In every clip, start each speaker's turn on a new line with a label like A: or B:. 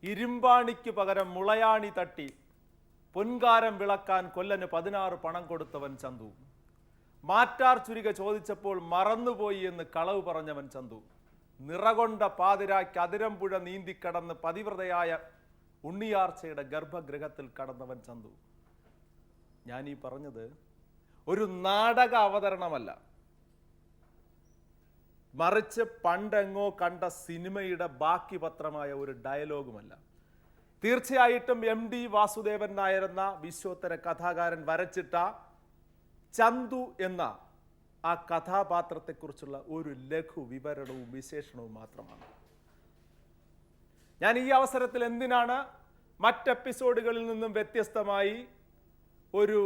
A: ഇരുമ്പാണിക്ക് പകരം മുളയാണി തട്ടി പൊൻകാരം വിളക്കാൻ കൊല്ലന് 16 പണം കൊടുത്തവൻ ചന്തു. മാറ്റാർ ചുരിക ചോദിച്ചപ്പോൾ മറന്നുപോയി എന്ന് കളവ് പറഞ്ഞവൻ ചന്തു. നിറകൊണ്ട പാതിരായ്ക്ക് അതിരമ്പുഴ നീന്തിക്കടന്ന് പതിവ്രതയായ ഉണ്ണിയാർച്ചയുടെ ഗർഭഗൃഹത്തിൽ കടന്നവൻ ചന്തു. ഞാൻ ഈ പറഞ്ഞത് ഒരു നാടക അവതരണമല്ല, മറിച്ച് പണ്ടെങ്ങോ കണ്ട സിനിമയുടെ ബാക്കി പത്രമായ ഒരു ഡയലോഗുമല്ല. തീർച്ചയായിട്ടും MD വാസുദേവൻ നായർ എന്ന വിശ്വോത്തര കഥാകാരൻ വരച്ചിട്ട ചന്തു എന്ന ആ കഥാപാത്രത്തെക്കുറിച്ചുള്ള ഒരു ലഘു വിവരണവും വിശേഷണവും മാത്രമാണ്. ഞാൻ ഈ അവസരത്തിൽ എന്തിനാണ് മറ്റെപ്പിസോഡുകളിൽ നിന്നും വ്യത്യസ്തമായി ഒരു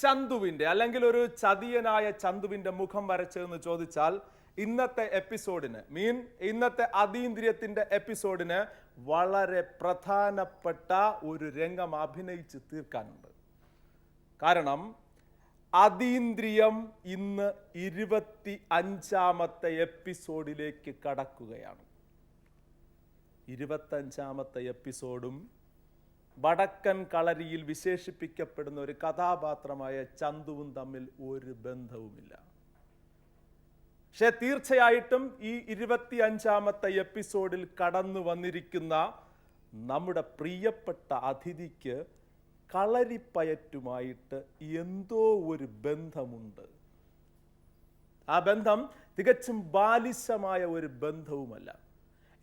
A: ചന്തുവിൻ്റെ അല്ലെങ്കിൽ ഒരു ചതിയനായ ചന്തുവിൻ്റെ മുഖം വരച്ചതെന്ന് ചോദിച്ചാൽ, ഇന്നത്തെ എപ്പിസോഡിന് ഇന്നത്തെ അതീന്ദ്രിയത്തിൻ്റെ എപ്പിസോഡിന് വളരെ പ്രധാനപ്പെട്ട ഒരു രംഗം അഭിനയിച്ച് തീർക്കാനുണ്ട്. കാരണം അതീന്ദ്രിയം ഇന്ന് 25ാമത്തെ എപ്പിസോഡിലേക്ക് കടക്കുകയാണ്. 25ാമത്തെ എപ്പിസോഡും വടക്കൻ കളരിയിൽ വിശേഷിപ്പിക്കപ്പെടുന്ന ഒരു കഥാപാത്രമായ ചന്തുവും തമ്മിൽ ഒരു ബന്ധവുമില്ല. പക്ഷെ തീർച്ചയായിട്ടും ഈ 25ാമത്തെ എപ്പിസോഡിൽ കടന്നു വന്നിരിക്കുന്ന നമ്മുടെ പ്രിയപ്പെട്ട അതിഥിക്ക് കളരിപ്പയറ്റുമായിട്ട് എന്തോ ഒരു ബന്ധമുണ്ട്. ആ ബന്ധം തികച്ചും ബാലിശമായ ഒരു ബന്ധവുമല്ല.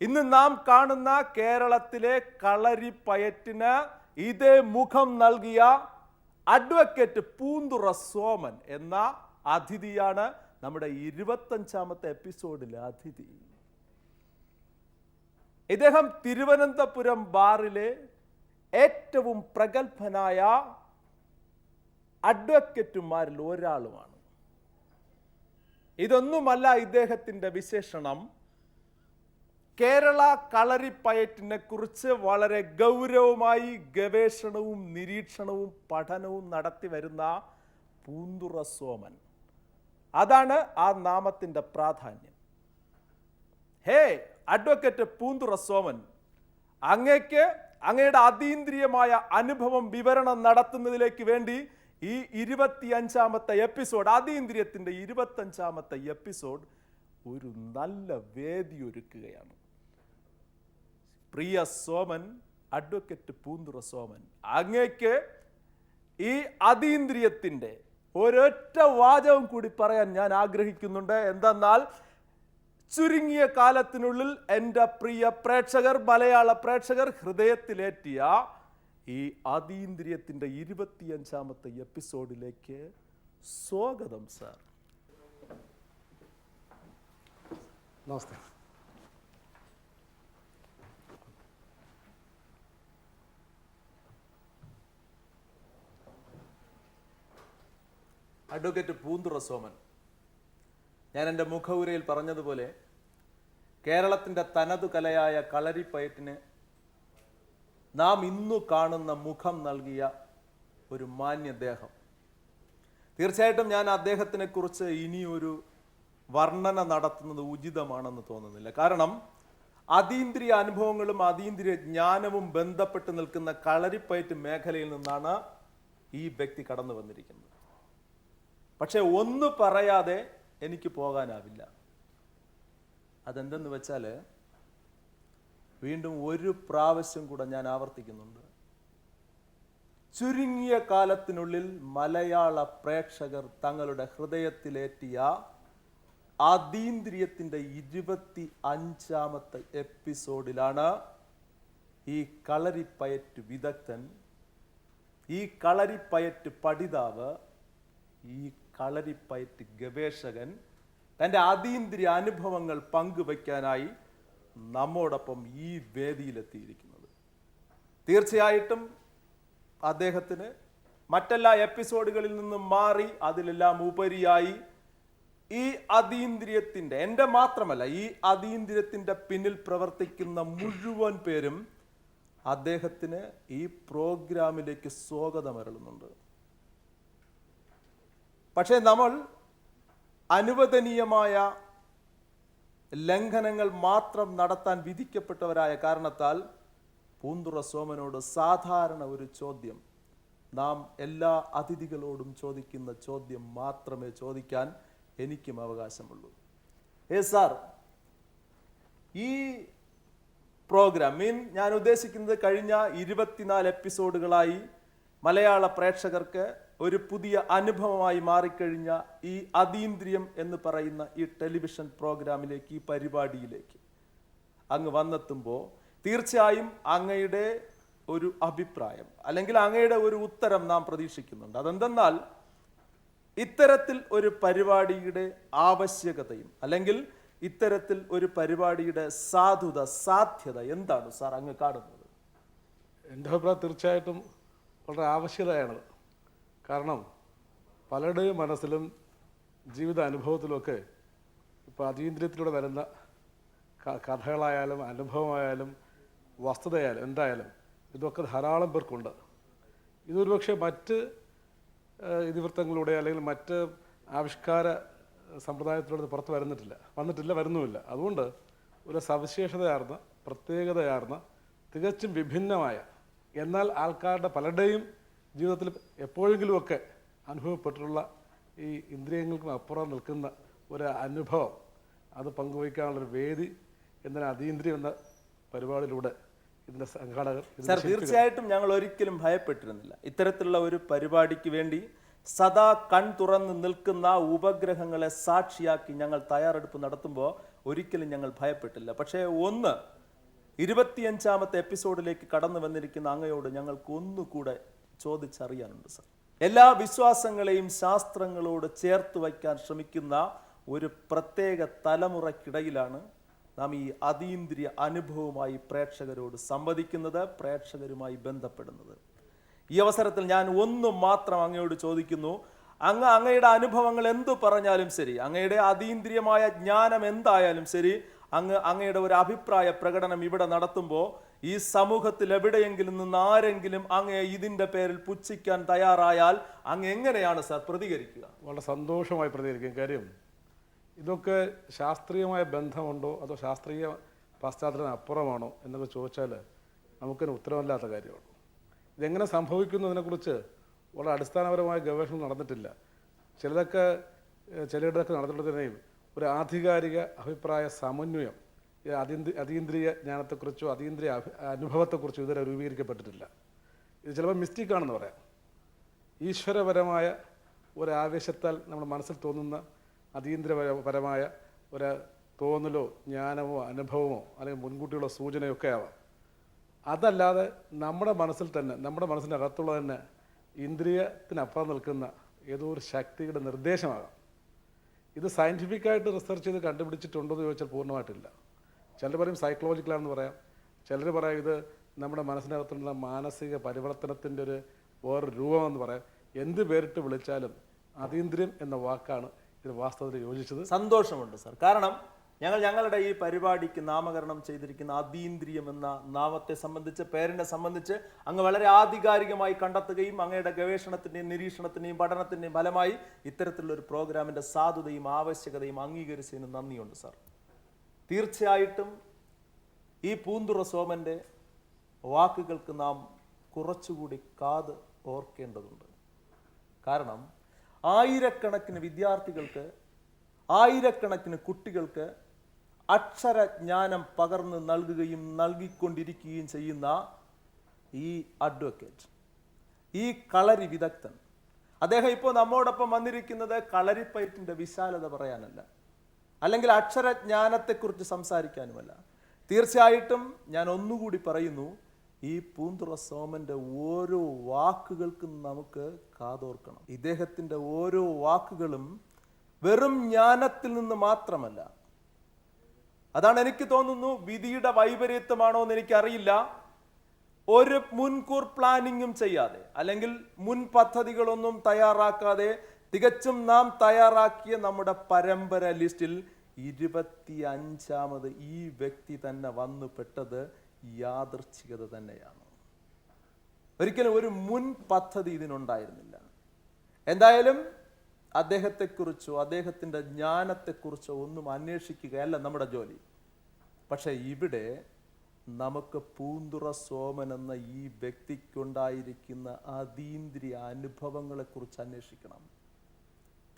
A: ഇന്ന് നാം കാണുന്ന കേരളത്തിലെ കളരിപ്പയറ്റിന് ഇതേ മുഖം നൽകിയ അഡ്വക്കേറ്റ് പൂന്തുറ സോമൻ എന്ന അതിഥിയാണ് നമ്മുടെ 25ാമത്തെ എപ്പിസോഡിലെ അതിഥി. ഇദ്ദേഹം തിരുവനന്തപുരം ബാറിലെ ഏറ്റവും പ്രഗത്ഭനായ അഡ്വക്കേറ്റുമാരിൽ ഒരാളുമാണ്. ഇതൊന്നുമല്ല ഇദ്ദേഹത്തിൻ്റെ വിശേഷണം. കേരള കളരിപ്പയറ്റിനെ കുറിച്ച് വളരെ ഗൗരവമായി ഗവേഷണവും നിരീക്ഷണവും പഠനവും നടത്തി വരുന്ന പൂന്തുറ സോമൻ. അതാണ് ആ നാമത്തിൻ്റെ പ്രാധാന്യം. ഹേ അഡ്വക്കേറ്റ് പൂന്തുറ സോമൻ, അങ്ങയുടെ അതീന്ദ്രിയമായ അനുഭവം വിവരണം നടത്തുന്നതിലേക്ക് വേണ്ടി ഈ 25ാമത്തെ എപ്പിസോഡ്, അതീന്ദ്രിയത്തിൻ്റെ 25ാമത്തെ എപ്പിസോഡ് ഒരു നല്ല വേദി ഒരുക്കുകയാണ്. പ്രിയ സോമൻ, അഡ്വക്കേറ്റ് പൂന്തുറ സോമൻ, അങ്ങേക്ക് ഈ അതീന്ദ്രിയത്തിൻ്റെ ഒരൊറ്റ വാചകം കൂടി പറയാൻ ഞാൻ ആഗ്രഹിക്കുന്നുണ്ട്. എന്തെന്നാൽ ചുരുങ്ങിയ കാലത്തിനുള്ളിൽ എൻ്റെ പ്രിയ പ്രേക്ഷകർ, മലയാള പ്രേക്ഷകർ ഹൃദയത്തിലേറ്റിയ ഈ അതീന്ദ്രിയത്തിൻ്റെ 25ാമത്തെ എപ്പിസോഡിലേക്ക് സ്വാഗതം സാർ.
B: നമസ്തേ.
A: അഡ്വക്കേറ്റ് പൂന്തുറ സോമൻ, ഞാൻ എൻ്റെ മുഖവുരയിൽ പറഞ്ഞതുപോലെ കേരളത്തിൻ്റെ തനതു കലയായ കളരിപ്പയറ്റിന് നാം ഇന്നു കാണുന്ന മുഖം നൽകിയ ഒരു മാന്യദേഹം. തീർച്ചയായിട്ടും ഞാൻ അദ്ദേഹത്തിനെ കുറിച്ച് ഇനിയൊരു വർണ്ണന നടത്തുന്നത് ഉചിതമാണെന്ന് തോന്നുന്നില്ല. കാരണം അതീന്ദ്രിയ അനുഭവങ്ങളും അതീന്ദ്രിയ ജ്ഞാനവും ബന്ധപ്പെട്ട് നിൽക്കുന്ന കളരിപ്പയറ്റ് മേഖലയിൽ നിന്നാണ് ഈ വ്യക്തി കടന്നു വന്നിരിക്കുന്നത്. പക്ഷെ ഒന്ന് പറയാതെ എനിക്ക് പോകാനാവില്ല. അതെന്തെന്ന് വെച്ചാൽ, വീണ്ടും ഒരു പ്രാവശ്യം കൂടെ ഞാൻ ആവർത്തിക്കുന്നുണ്ട്, ചുരുങ്ങിയ കാലത്തിനുള്ളിൽ മലയാള പ്രേക്ഷകർ തങ്ങളുടെ ഹൃദയത്തിലേറ്റിയ അതീന്ദ്രിയത്തിൻ്റെ 25ാമത്തെ എപ്പിസോഡിലാണ് ഈ കളരിപ്പയറ്റ് വിദഗ്ധൻ, ഈ കളരിപ്പയറ്റ് പഠിതാവ്, ഈ കളരിപ്പയറ്റ് ഗവേഷകൻ തൻ്റെ അതീന്ദ്രിയ അനുഭവങ്ങൾ പങ്കുവയ്ക്കാനായി നമ്മോടൊപ്പം ഈ വേദിയിലെത്തിയിരിക്കുന്നത്. തീർച്ചയായിട്ടും അദ്ദേഹത്തിന് മറ്റെല്ലാ എപ്പിസോഡുകളിൽ നിന്നും മാറി അതിലെല്ലാം ഉപരിയായി ഈ അതീന്ദ്രിയത്തിൻ്റെ, എൻ്റെ മാത്രമല്ല, ഈ അതീന്ദ്രിയത്തിൻ്റെ പിന്നിൽ പ്രവർത്തിക്കുന്ന മുഴുവൻ പേരും അദ്ദേഹത്തിന് ഈ പ്രോഗ്രാമിലേക്ക് സ്വാഗതമരുളുന്നുണ്ട്. പക്ഷേ നമ്മൾ അനുവദനീയമായ ലംഘനങ്ങൾ മാത്രം നടത്താൻ വിധിക്കപ്പെട്ടവരായ കാരണത്താൽ പൂന്തുറ സോമനോട് സാധാരണ ഒരു ചോദ്യം, നാം എല്ലാ അതിഥികളോടും ചോദിക്കുന്ന ചോദ്യം മാത്രമേ ചോദിക്കാൻ എനിക്കും അവകാശമുള്ളൂ. സാർ, ഈ പ്രോഗ്രാം ഞാൻ ഉദ്ദേശിക്കുന്നത് കഴിഞ്ഞ 24 എപ്പിസോഡുകളായി മലയാള പ്രേക്ഷകർക്ക് ഒരു പുതിയ അനുഭവമായി മാറിക്കഴിഞ്ഞ ഈ അതീന്ദ്രിയം എന്ന് പറയുന്ന ഈ ടെലിവിഷൻ പ്രോഗ്രാമിലേക്ക്, ഈ പരിപാടിയിലേക്ക് അങ്ങ് വന്നെത്തുമ്പോൾ തീർച്ചയായും അങ്ങയുടെ ഒരു അഭിപ്രായം അല്ലെങ്കിൽ അങ്ങയുടെ ഒരു ഉത്തരം നാം പ്രതീക്ഷിക്കുന്നുണ്ട്. അതെന്തെന്നാൽ ഇത്തരത്തിൽ ഒരു പരിപാടിയുടെ ആവശ്യകതയും അല്ലെങ്കിൽ ഇത്തരത്തിൽ ഒരു പരിപാടിയുടെ സാധ്യത എന്താണ് സാർ അങ്ങ് കാണുന്നത്?
B: എൻ്റെ അഭിപ്രായം തീർച്ചയായിട്ടും വളരെ ആവശ്യകതയാണത്. കാരണം പലരുടെയും മനസ്സിലും ജീവിത അനുഭവത്തിലുമൊക്കെ ഇപ്പോൾ അതീന്ദ്രിയത്തിലൂടെ വരുന്ന കഥകളായാലും അനുഭവമായാലും വസ്തുതയായാലും എന്തായാലും ഇതൊക്കെ ധാരാളം പേർക്കുണ്ട്. ഇതൊരു പക്ഷേ മറ്റ് ഇതിവൃത്തങ്ങളിലൂടെ അല്ലെങ്കിൽ മറ്റ് ആവിഷ്കാര സമ്പ്രദായത്തിലൂടെ പുറത്ത് വരുന്നുമില്ല. അതുകൊണ്ട് ഒരു സവിശേഷതയാർന്ന, പ്രത്യേകതയാർന്ന, തികച്ചും വിഭിന്നമായ, എന്നാൽ ആൾക്കാരുടെ പലരുടെയും ജീവിതത്തിൽ എപ്പോഴെങ്കിലുമൊക്കെ അനുഭവപ്പെട്ടിട്ടുള്ള ഈ ഇന്ദ്രിയങ്ങൾക്കും അപ്പുറം നിൽക്കുന്ന ഒരു അനുഭവം അത് പങ്കുവയ്ക്കാനുള്ളൊരു വേദി എന്നതിന് അതീന്ദ്രിയം എന്ന പരിപാടിയിലൂടെ ഇതിൻ്റെ സംഘാടകർ.
A: സാർ, തീർച്ചയായിട്ടും ഞങ്ങൾ ഒരിക്കലും ഭയപ്പെട്ടിരുന്നില്ല. ഇത്തരത്തിലുള്ള ഒരു പരിപാടിക്ക് വേണ്ടി സദാ കൺ തുറന്ന് നിൽക്കുന്ന ഉപഗ്രഹങ്ങളെ സാക്ഷിയാക്കി ഞങ്ങൾ തയ്യാറെടുപ്പ് നടത്തുമ്പോൾ ഒരിക്കലും ഞങ്ങൾ ഭയപ്പെട്ടില്ല. പക്ഷേ 25ാമത്തെ എപ്പിസോഡിലേക്ക് കടന്നു വന്നിരിക്കുന്ന അങ്ങയോട് ഞങ്ങൾക്ക് ഒന്നുകൂടെ ചോദിച്ചറിയാനുണ്ട് സാർ. എല്ലാ വിശ്വാസങ്ങളെയും ശാസ്ത്രങ്ങളോട് ചേർത്ത് വയ്ക്കാൻ ശ്രമിക്കുന്ന ഒരു പ്രത്യേക തലമുറയ്ക്കിടയിലാണ് നാം ഈ അതീന്ദ്രിയ അനുഭവവുമായി പ്രേക്ഷകരോട് സംവദിക്കുന്നത്, പ്രേക്ഷകരുമായി ബന്ധപ്പെടുന്നത്. ഈ അവസരത്തിൽ ഞാൻ ഒന്നും മാത്രം അങ്ങയോട് ചോദിക്കുന്നു. അങ്ങയുടെ അനുഭവങ്ങൾ എന്തു പറഞ്ഞാലും ശരി, അങ്ങയുടെ അതീന്ദ്രിയമായ ജ്ഞാനം എന്തായാലും ശരി, അങ്ങയുടെ ഒരു അഭിപ്രായ പ്രകടനം ഇവിടെ നടത്തുമ്പോൾ ഈ സമൂഹത്തിൽ എവിടെയെങ്കിലും നിന്ന് ആരെങ്കിലും അങ്ങയെ ഇതിൻ്റെ പേരിൽ പുച്ഛിക്കാൻ തയ്യാറായാൽ അങ്ങ് എങ്ങനെയാണ് സാർ പ്രതികരിക്കുക?
B: വളരെ സന്തോഷമായി പ്രതികരിക്കും. കാര്യം ഇതൊക്കെ ശാസ്ത്രീയമായ ബന്ധമുണ്ടോ അതോ ശാസ്ത്രീയ പശ്ചാത്തലത്തിന് അപ്പുറമാണോ എന്നൊക്കെ ചോദിച്ചാൽ നമുക്കൊരു ഉത്തരവല്ലാത്ത കാര്യമാണ്. ഇതെങ്ങനെ സംഭവിക്കുന്നതിനെക്കുറിച്ച് വളരെ അടിസ്ഥാനപരമായ ഗവേഷണം നടന്നിട്ടില്ല. ചിലയിടത്തൊക്കെ നടന്നിട്ടുണ്ടെങ്കിൽ ഒരു ആധികാരിക അഭിപ്രായ സമന്വയം അതീന്ദ്രിയ ജ്ഞാനത്തെക്കുറിച്ചോ അതീന്ദ്രിയ അനുഭവത്തെക്കുറിച്ചോ ഇതുവരെ രൂപീകരിക്കപ്പെട്ടിട്ടില്ല. ഇത് ചിലപ്പോൾ മിസ്റ്റേക്കാണെന്ന് പറയാം. ഈശ്വരപരമായ ഒരാവേശത്താൽ നമ്മുടെ മനസ്സിൽ തോന്നുന്ന അതീന്ദ്രിയപരമായ ഒരു തോന്നലോ ജ്ഞാനമോ അനുഭവമോ അല്ലെങ്കിൽ മുൻകൂട്ടിയുള്ള സൂചനയൊക്കെ ആവാം. അതല്ലാതെ നമ്മുടെ മനസ്സിൽ തന്നെ, നമ്മുടെ മനസ്സിൻ്റെ അകത്തുള്ള തന്നെ ഇന്ദ്രിയത്തിനപ്പുറം നിൽക്കുന്ന ഏതോ ഒരു ശക്തിയുടെ നിർദ്ദേശമാകാം. ഇത് സയൻറ്റിഫിക്കായിട്ട് റിസർച്ച് ചെയ്ത് കണ്ടുപിടിച്ചിട്ടുണ്ടോ എന്ന് ചോദിച്ചാൽ പൂർണ്ണമായിട്ടില്ല. ചിലർ പറയും സൈക്കോളജിക്കലാണെന്ന് പറയാം, ചിലർ പറയാം ഇത് നമ്മുടെ മനസ്സിനകത്തുള്ള മാനസിക പരിവർത്തനത്തിൻ്റെ ഒരു വേറൊരു രൂപമെന്ന് പറയാം. എന്ത് പേരിട്ട് വിളിച്ചാലും അതീന്ദ്രിയം എന്ന വാക്കാണ് ഇത് വാസ്തവത്തിൽ യോജിച്ചത്.
A: സന്തോഷമുണ്ട് സാർ. കാരണം ഞങ്ങളുടെ ഈ പരിപാടിക്ക് നാമകരണം ചെയ്തിരിക്കുന്ന അതീന്ദ്രിയം എന്ന നാമത്തെ സംബന്ധിച്ച്, പേരിനെ സംബന്ധിച്ച് അങ്ങ് വളരെ ആധികാരികമായി കണ്ടെത്തുകയും അങ്ങയുടെ ഗവേഷണത്തിൻ്റെയും നിരീക്ഷണത്തിൻ്റെയും പഠനത്തിൻ്റെയും ഫലമായി ഇത്തരത്തിലുള്ള ഒരു പ്രോഗ്രാമിൻ്റെ സാധുതയും ആവശ്യകതയും അംഗീകരിച്ചതിന് നന്ദിയുണ്ട് സാർ. തീർച്ചയായിട്ടും ഈ പൂന്തുറ സോമൻ്റെ വാക്കുകൾക്ക് നാം കുറച്ചുകൂടി കാത് ഓർക്കേണ്ടതുണ്ട്. കാരണം ആയിരക്കണക്കിന് വിദ്യാർത്ഥികൾക്ക്, ആയിരക്കണക്കിന് കുട്ടികൾക്ക് അക്ഷരജ്ഞാനം പകർന്ന് നൽകുകയും നൽകിക്കൊണ്ടിരിക്കുകയും ചെയ്യുന്ന ഈ അഡ്വക്കേറ്റ്, ഈ കളരി വിദഗ്ധൻ, അദ്ദേഹം ഇപ്പോൾ നമ്മോടൊപ്പം വന്നിരിക്കുന്നത് കളരിപ്പയറ്റിൻ്റെ വിശാലത പറയാനല്ല, അല്ലെങ്കിൽ അക്ഷരജ്ഞാനത്തെക്കുറിച്ച് സംസാരിക്കാനുമല്ല. തീർച്ചയായിട്ടും ഞാൻ ഒന്നുകൂടി പറയുന്നു, ഈ പൂന്തുറ സോമൻ്റെ ഓരോ വാക്കുകൾക്കും നമുക്ക് കാതോർക്കണം. ഇദ്ദേഹത്തിൻ്റെ ഓരോ വാക്കുകളും വെറും ജ്ഞാനത്തിൽ നിന്ന് മാത്രമല്ല, അതാണ് എനിക്ക് തോന്നുന്നു, വിധിയുടെ വൈപരീത്യമാണോ എന്ന് എനിക്കറിയില്ല, ഒരു മുൻകൂർ പ്ലാനിങ്ങും ചെയ്യാതെ അല്ലെങ്കിൽ മുൻ പദ്ധതികളൊന്നും തയ്യാറാക്കാതെ തികച്ചും നാം തയ്യാറാക്കിയ നമ്മുടെ പരമ്പര ലിസ്റ്റിൽ 25ാമത് ഈ വ്യക്തി തന്നെ വന്നു പെട്ടത് യാദൃച്ഛികത തന്നെയാണ്. ഒരിക്കലും ഒരു മുൻ പദ്ധതി ഇതിനുണ്ടായിരുന്നില്ല. എന്തായാലും അദ്ദേഹത്തെക്കുറിച്ചോ അദ്ദേഹത്തിൻ്റെ ജ്ഞാനത്തെക്കുറിച്ചോ ഒന്നും അന്വേഷിക്കുകയല്ല നമ്മുടെ ജോലി. പക്ഷേ ഇവിടെ നമുക്ക് പൂന്തുറ സോമൻ എന്ന ഈ വ്യക്തിക്കുണ്ടായിരിക്കുന്ന അതീന്ദ്രിയ അനുഭവങ്ങളെക്കുറിച്ച് അന്വേഷിക്കണം.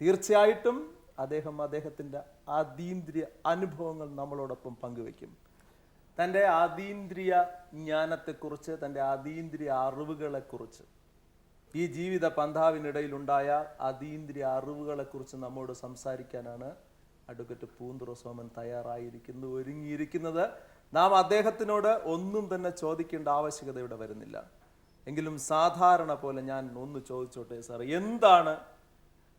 A: തീർച്ചയായിട്ടും അദ്ദേഹത്തിൻ്റെ അതീന്ദ്രിയ അനുഭവങ്ങൾ നമ്മളോടൊപ്പം പങ്കുവയ്ക്കും. തൻ്റെ അതീന്ദ്രിയ ജ്ഞാനത്തെക്കുറിച്ച്, തൻ്റെ അതീന്ദ്രിയ അറിവുകളെക്കുറിച്ച്, ഈ ജീവിത പന്ഥാവിനിടയിലുണ്ടായ അതീന്ദ്രിയ അറിവുകളെക്കുറിച്ച് നമ്മോട് സംസാരിക്കാനാണ് അഡ്വക്കേറ്റ് പൂന്തുറ സോമൻ ഒരുങ്ങിയിരിക്കുന്നത്. നാം അദ്ദേഹത്തിനോട് ഒന്നും തന്നെ ചോദിക്കേണ്ട ആവശ്യകത ഇവിടെ വരുന്നില്ല. എങ്കിലും സാധാരണ പോലെ ഞാൻ ഒന്ന് ചോദിച്ചോട്ടെ സാർ, എന്താണ്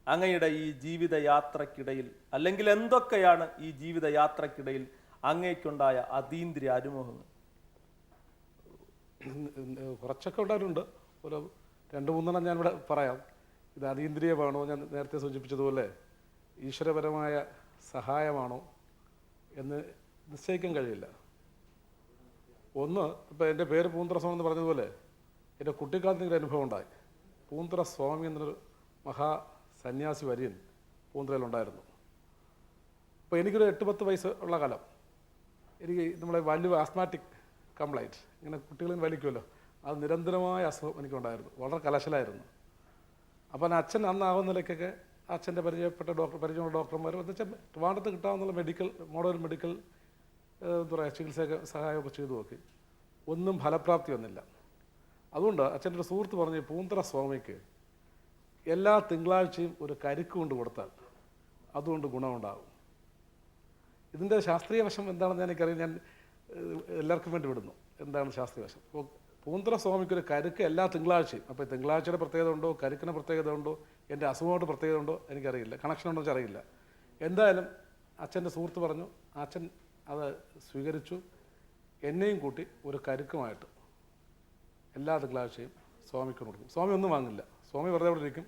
A: അങ്ങയുടെ ഈ ജീവിതയാത്രക്കിടയിൽ, അല്ലെങ്കിൽ എന്തൊക്കെയാണ് ഈ ജീവിതയാത്രക്കിടയിൽ അങ്ങേക്കുണ്ടായ അതീന്ദ്രിയ അനുഭവങ്ങൾ?
B: കുറച്ചൊക്കെ ഉണ്ടായിട്ടുണ്ട്. ഒരു 2-3 ഞാനിവിടെ പറയാം. ഇത് അതീന്ദ്രിയമാണോ, ഞാൻ നേരത്തെ സൂചിപ്പിച്ചതുപോലെ ഈശ്വരപരമായ സഹായമാണോ എന്ന് നിശ്ചയിക്കാൻ കഴിയില്ല. ഒന്ന്, ഇപ്പോൾ എൻ്റെ പേര് പൂന്തുറ സ്വാമി എന്ന് പറഞ്ഞതുപോലെ എൻ്റെ കുട്ടിക്കാലത്ത് ഒരു അനുഭവം ഉണ്ടായി. പൂന്തുറ സ്വാമി എന്നൊരു മഹാ സന്യാസി വര്യൻ പൂന്തുറയിലുണ്ടായിരുന്നു. അപ്പോൾ എനിക്കൊരു 8-10 വയസ്സ് ഉള്ള കാലം, എനിക്ക് നമ്മളെ വലിയ ആസ്മാറ്റിക് കംപ്ലൈൻറ്റ്, ഇങ്ങനെ കുട്ടികളും വലിക്കുമല്ലോ, അത് നിരന്തരമായ അസുഖം എനിക്കുണ്ടായിരുന്നു. വളരെ കലശലായിരുന്നു. അപ്പം അച്ഛൻ അന്നാവുന്ന നിലയ്ക്കൊക്കെ അച്ഛൻ്റെ പരിചയമുള്ള ഡോക്ടർമാർ എന്ന് വെച്ചാൽ ട്രിവാൻഡ്രത്ത് കിട്ടാവുന്ന മോഡേൺ മെഡിക്കൽ എന്താ പറയുക ചികിത്സയൊക്കെ സഹായമൊക്കെ ചെയ്തു നോക്കി. ഒന്നും ഫലപ്രാപ്തി വന്നില്ല. അതുകൊണ്ട് അച്ഛൻ്റെ ഒരു സുഹൃത്ത് പറഞ്ഞ് പൂന്തുറ സ്വാമിക്ക് എല്ലാ തിങ്കളാഴ്ചയും ഒരു കരിക്ക് കൊണ്ട് കൊടുത്താൽ അതുകൊണ്ട് ഗുണമുണ്ടാകും. ഇതിൻ്റെ ശാസ്ത്രീയ വശം എന്താണെന്ന് എനിക്കറിയാം. ഞാൻ എല്ലാവർക്കും വേണ്ടി വിടുന്നു എന്താണ് ശാസ്ത്രീയ വശം. അപ്പോൾ പൂന്തുറ സ്വാമിക്കൊരു കരുക്ക് എല്ലാ തിങ്കളാഴ്ചയും, അപ്പോൾ തിങ്കളാഴ്ചയുടെ പ്രത്യേകത ഉണ്ടോ, കരുക്കിന് പ്രത്യേകത ഉണ്ടോ, എൻ്റെ അസുഖമായിട്ട് പ്രത്യേകത ഉണ്ടോ എനിക്കറിയില്ല, കണക്ഷൻ ഉണ്ടോ അറിയില്ല. എന്തായാലും അച്ഛൻ്റെ സുഹൃത്ത് പറഞ്ഞു, അച്ഛൻ അത് സ്വീകരിച്ചു. എന്നെയും കൂട്ടി ഒരു കരുക്കുമായിട്ട് എല്ലാ തിങ്കളാഴ്ചയും സ്വാമിക്ക് കൊടുക്കും. സ്വാമി ഒന്നും വാങ്ങില്ല, സ്വാമി വെറുതെ അവിടെ ഇരിക്കും.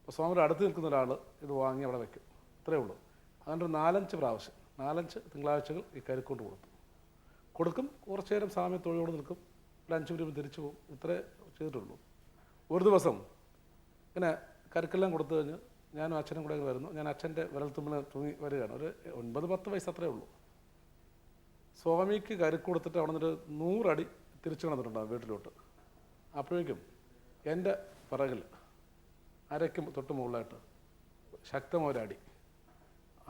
B: അപ്പോൾ സ്വാമിയുടെ അടുത്ത് നിൽക്കുന്ന ഒരാൾ ഇത് വാങ്ങി അവിടെ വയ്ക്കും. ഇത്രയേ ഉള്ളൂ. അതുകൊണ്ട് 4-5 പ്രാവശ്യം 4-5 തിങ്കളാഴ്ചകൾ ഈ കരുക്കൊണ്ട് കൊടുക്കും. കുറച്ചു നേരം സ്വാമി തൊഴിലോട് നിൽക്കും, ഒരു 5 മിനിറ്റ് തിരിച്ചു പോകും. ഇത്രേ ചെയ്തിട്ടുള്ളൂ. ഒരു ദിവസം ഇങ്ങനെ കരുക്കെല്ലാം കൊടുത്തു കഴിഞ്ഞ് ഞാനും അച്ഛനും കൂടെ വരുന്നു. ഞാൻ അച്ഛൻ്റെ വിരൽത്തുമ്പിൽ തൂങ്ങി വരികയാണ്. ഒരു 9-10 വയസ്സ് അത്രേ ഉള്ളൂ. സ്വാമിക്ക് കരുക്ക് കൊടുത്തിട്ട് അവിടെ നിന്നൊരു 100 അടി തിരിച്ചു കിടന്നിട്ടുണ്ടാകും വീട്ടിലോട്ട്. അപ്പോഴേക്കും എൻ്റെ പിറകിൽ അരയ്ക്കും തൊട്ട് മുകളിലായിട്ട് ശക്തമായൊരടി.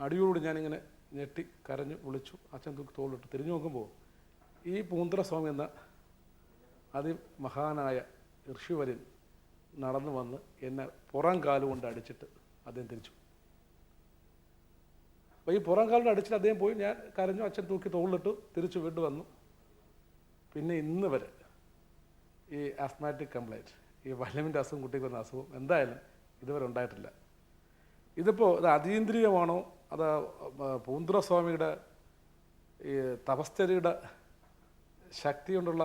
B: അടിയോട് ഞാനിങ്ങനെ ഞെട്ടി കരഞ്ഞു വിളിച്ചു. അച്ഛൻ തൂക്കി തോളിലിട്ട് തിരിഞ്ഞു നോക്കുമ്പോൾ ഈ പൂന്തുറ സ്വാമി എന്ന അതിമഹാനായ ഋഷിവര്യൻ നടന്നു വന്ന് എന്നെ പുറം കാലുകൊണ്ട് അടിച്ചിട്ട് അദ്ദേഹം തിരിച്ചു. അപ്പോൾ ഈ പുറം കാലുകൊണ്ട് അടിച്ചിട്ട് അദ്ദേഹം പോയി. ഞാൻ കരഞ്ഞു, അച്ഛൻ തൂക്കി തോളിലിട്ടു, തിരിച്ചു വീണ്ടും വന്നു. പിന്നെ ഇന്ന് വരെ ഈ ആസ്മാറ്റിക് കംപ്ലൈൻറ്റ്, ഈ വലമിൻ്റെ അസുഖം, കുട്ടിക്ക് വന്ന അസുഖം എന്തായാലും ഇതുവരെ ഉണ്ടായിട്ടില്ല. ഇതിപ്പോൾ ഇത് അതീന്ദ്രിയമാണോ, അത് പൂന്തുറ സ്വാമിയുടെ ഈ തപശ്ചര്യയുടെ ശക്തി കൊണ്ടുള്ള